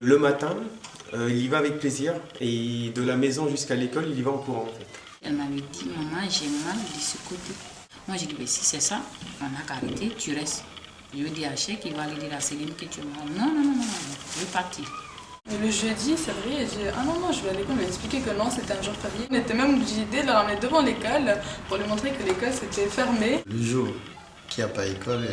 Le matin, il y va avec plaisir et de la maison jusqu'à l'école, il y va en courant en fait. Elle m'avait dit, maman, j'ai mal de ce côté. Moi, j'ai dit, si c'est ça, on n'a qu'à arrêter, tu restes. Je lui ai dit à Cheikh, il va aller dire à Céline que tu es malade. Non, non, non, non, je veux partir. Et le jeudi, c'est vrai, j'ai dit, ah non, non, je vais à l'école. On m'a expliqué que non, c'était un jour férié. On était même obligé de le ramener devant l'école pour lui montrer que l'école c'était fermé. Le jour qu'il n'y a pas école,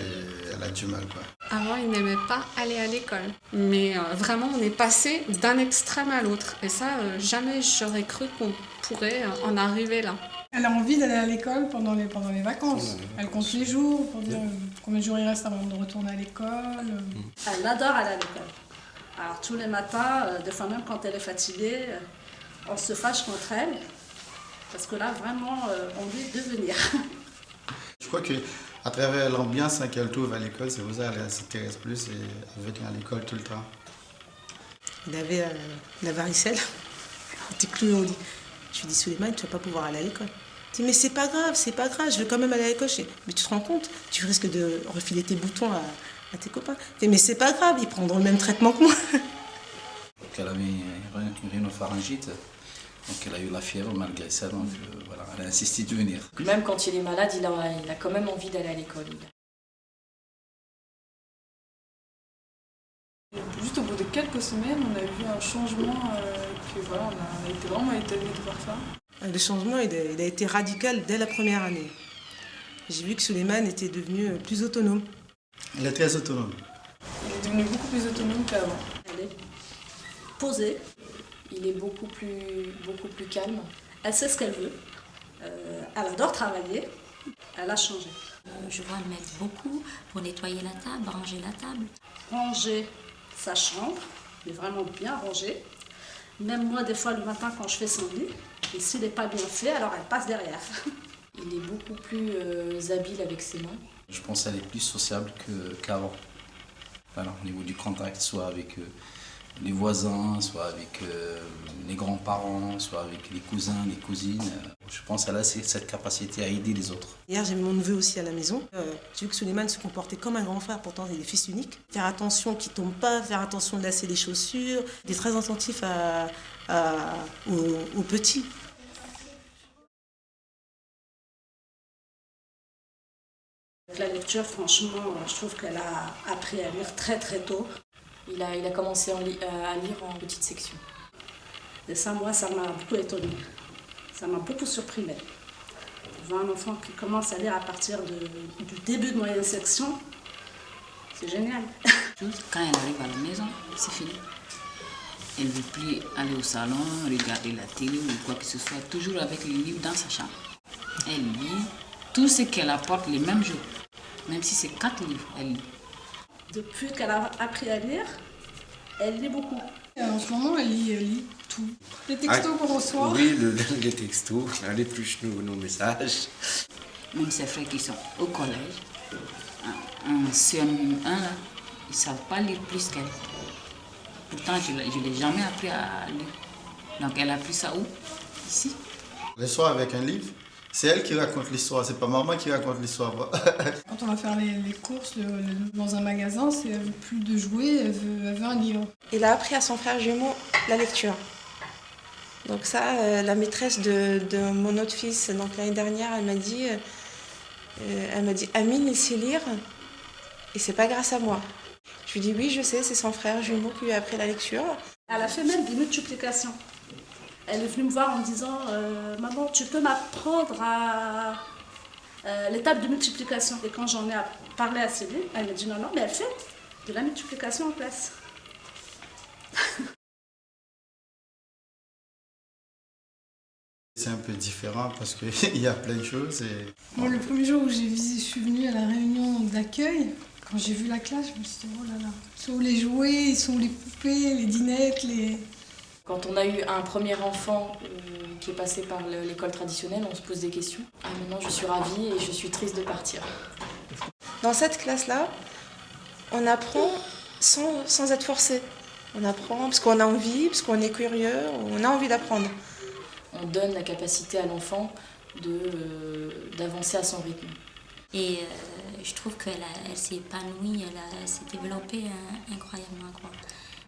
elle a du mal, quoi. Avant, il n'aimait pas aller à l'école. Mais vraiment, on est passé d'un extrême à l'autre. Et ça, jamais j'aurais cru qu'on pourrait en arriver là. Elle a envie d'aller à l'école pendant les vacances. Elle compte les jours pour dire combien de jours il reste avant de retourner à l'école. Elle adore aller à l'école. Alors tous les matins, des fois même quand elle est fatiguée, on se fâche contre elle. Parce que là, vraiment, on veut devenir. Je crois qu'à travers l'ambiance qu'elle trouve à l'école, c'est pour ça qu'elle s'intéresse plus et elle vient à l'école tout le temps. Il avait la varicelle. Il était cloué au lit. Je lui dis, Souleymane, tu ne vas pas pouvoir aller à l'école. Il dit, mais c'est pas grave, je veux quand même aller à l'école. Je dis, mais tu te rends compte, tu risques de refiler tes boutons à tes copains. Il dit, mais c'est pas grave, ils prendront le même traitement que moi. Elle avait une rhinopharyngite, donc elle a eu la fièvre malgré ça, donc voilà, elle a insisté de venir. Même quand il est malade, il a quand même envie d'aller à l'école. Juste au bout de quelques semaines, on a vu un changement que voilà, on a été vraiment étonnés de voir ça. Le changement, il a été radical dès la première année. J'ai vu que Souleymane était devenu plus autonome. Elle est très autonome. Il est devenu beaucoup plus autonome qu'avant. Elle est posée, Il est beaucoup plus calme. elle sait ce qu'elle veut, elle adore travailler, elle a changé. Je vois elle m'aide beaucoup pour nettoyer la table, ranger la table. Ranger sa chambre, mais vraiment bien rangée. Même moi, des fois, le matin, quand je fais son lit, et s'il n'est pas bien fait, alors elle passe derrière. Il est beaucoup plus habile avec ses mains. Je pense qu'elle est plus sociable qu'avant. Voilà, au niveau du contact, soit avec les voisins, soit avec les grands-parents, soit avec les cousins, les cousines. Je pense qu'elle a cette capacité à aider les autres. Hier, j'ai mis mon neveu aussi à la maison. J'ai vu que Souleymane se comportait comme un grand frère, pourtant il est fils unique. Faire attention qu'il ne tombe pas, faire attention de lasser les chaussures. Il est très attentif aux petits. La lecture, franchement, je trouve qu'elle a appris à lire très très tôt. Il a commencé à lire en petite section. Et ça, moi, ça m'a beaucoup étonnée. Ça m'a beaucoup surpris même. Voir un enfant qui commence à lire à partir du début de moyenne section, c'est génial. Quand elle arrive à la maison, c'est fini. Elle ne veut plus aller au salon, regarder la télé ou quoi que ce soit, toujours avec le livre dans sa chambre. Elle lit tout ce qu'elle apporte les mêmes jours. Même si c'est 4 livres, elle lit. Depuis qu'elle a appris à lire, elle lit beaucoup. Et en ce moment, elle lit tout. Les textos qu'on reçoit. Oui, les textos, elle épluche nos messages. Même ses frères qui sont au collège, en CM1, là, ils ne savent pas lire plus qu'elle. Pourtant, je ne l'ai jamais appris à lire. Donc, elle a appris ça où? Ici. Le soir avec un livre, c'est elle qui raconte l'histoire, c'est pas maman qui raconte l'histoire. Quand on va faire les courses dans un magasin, elle veut plus de jouets, elle veut un livre. Il a appris à son frère jumeau la lecture. Donc ça, la maîtresse de mon autre fils, donc l'année dernière, elle m'a dit Amine, il sait lire et c'est pas grâce à moi. Je lui dis oui, je sais, c'est son frère jumeau qui lui a appris la lecture. Elle a fait même des multiplications. Elle est venue me voir en me disant maman, tu peux m'apprendre à l'étape de multiplication. Et quand j'en ai parlé à Céline, elle m'a dit non, mais elle fait de la multiplication en classe. C'est un peu différent parce qu'il y a plein de choses. Moi, le premier jour où je suis venue à la réunion d'accueil, quand j'ai vu la classe, je me suis dit oh là là, ils sont où les jouets, ils sont où les poupées, les dinettes, les... Quand on a eu un premier enfant qui est passé par l'école traditionnelle, on se pose des questions. Ah, maintenant, je suis ravie et je suis triste de partir. Dans cette classe-là, on apprend sans être forcé. On apprend parce qu'on a envie, parce qu'on est curieux, on a envie d'apprendre. On donne la capacité à l'enfant d'avancer à son rythme. Et je trouve qu'elle s'est épanouie, elle s'est développée incroyablement, quoi.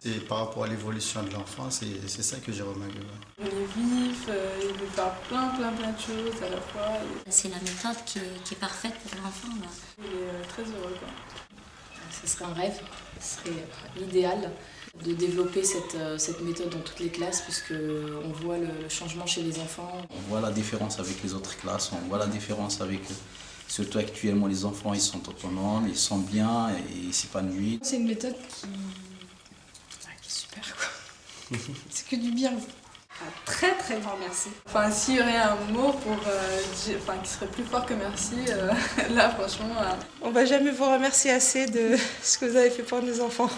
Et par rapport à l'évolution de l'enfant, c'est ça que j'ai remarqué. Il est vif, il veut faire plein de choses à la fois. C'est la méthode qui est parfaite pour l'enfant. Il est très heureux, quoi. Ce serait un rêve, ce serait l'idéal de développer cette méthode dans toutes les classes, puisqu'on voit le changement chez les enfants. On voit la différence avec les autres classes, on voit la différence avec, surtout actuellement, les enfants, ils sont autonomes, ils sont bien et ils s'épanouissent. C'est une méthode qui est super, quoi. C'est que du bien. Un très très grand merci. Enfin, s'il y aurait un mot qui serait plus fort que merci, là franchement... On va jamais vous remercier assez de ce que vous avez fait pour nos enfants.